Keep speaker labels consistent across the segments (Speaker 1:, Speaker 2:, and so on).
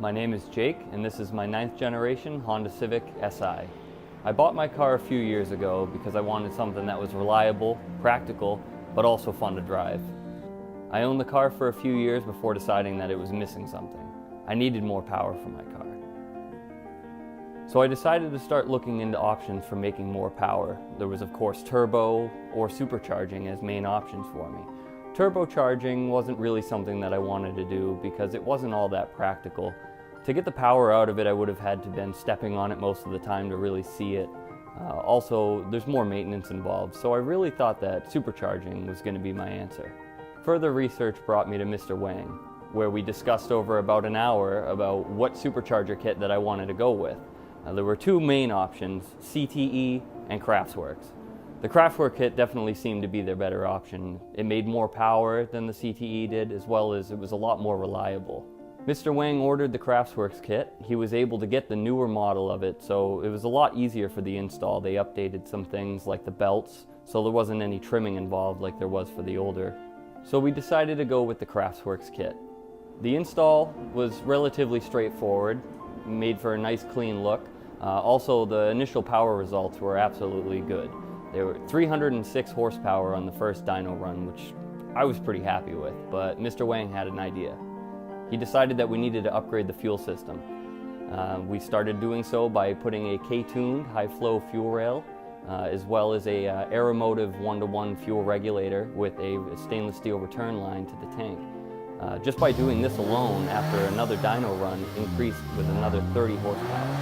Speaker 1: My name is Jake, and this is my 9th generation Honda Civic Si. I bought my car a few years ago because I wanted something that was reliable, practical, but also fun to drive. I owned the car for a few years before deciding that it was missing something. I needed more power for my car. So I decided to start looking into options for making more power. There was of course turbo or supercharging as main options for me. Turbocharging wasn't really something that I wanted to do because it wasn't all that practical. To get the power out of it, I would have had to been stepping on it most of the time to really see it. Also, there's more maintenance involved, so I really thought that supercharging was going to be my answer. Further research brought me to Mr. Wang, where we discussed over about an hour about what supercharger kit that I wanted to go with. There were two main options, CTE and KraftWerks. The KraftWerks kit definitely seemed to be their better option. It made more power than the CTE did, as well as it was a lot more reliable. Mr. Wang ordered the KraftWerks kit. He was able to get the newer model of it, so it was a lot easier for the install. They updated some things like the belts, so there wasn't any trimming involved like there was for the older. So we decided to go with the KraftWerks kit. The install was relatively straightforward, made for a nice clean look. Also, the initial power results were absolutely good. There were 306 horsepower on the first dyno run, which I was pretty happy with, but Mr. Wang had an idea. He decided that we needed to upgrade the fuel system. We started doing so by putting a K-tuned high-flow fuel rail, as well as a Aeromotive 1-to-1 fuel regulator with a stainless steel return line to the tank. Just by doing this alone, after another dyno run, increased with another 30 horsepower.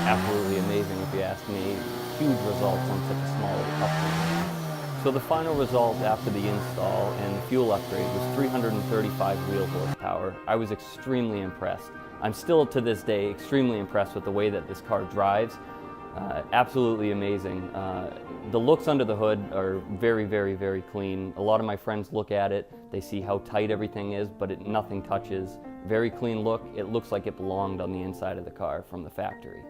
Speaker 1: Absolutely amazing if you ask me. Huge results on such a small upgrade. So the final result after the install and the fuel upgrade was 335 wheel horsepower. I was extremely impressed. I'm still to this day extremely impressed with the way that this car drives. Absolutely amazing. The looks under the hood are very, very, very clean. A lot of my friends look at it, they see how tight everything is, but nothing touches. Very clean look. It looks like it belonged on the inside of the car from the factory.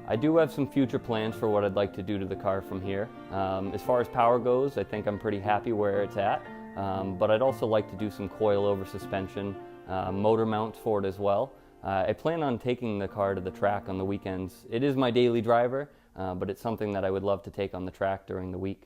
Speaker 1: I do have some future plans for what I'd like to do to the car from here. As far as power goes, I think I'm pretty happy where it's at, but I'd also like to do some coilover suspension, motor mounts for it as well. I plan on taking the car to the track on the weekends. It is my daily driver, but it's something that I would love to take on the track during the week.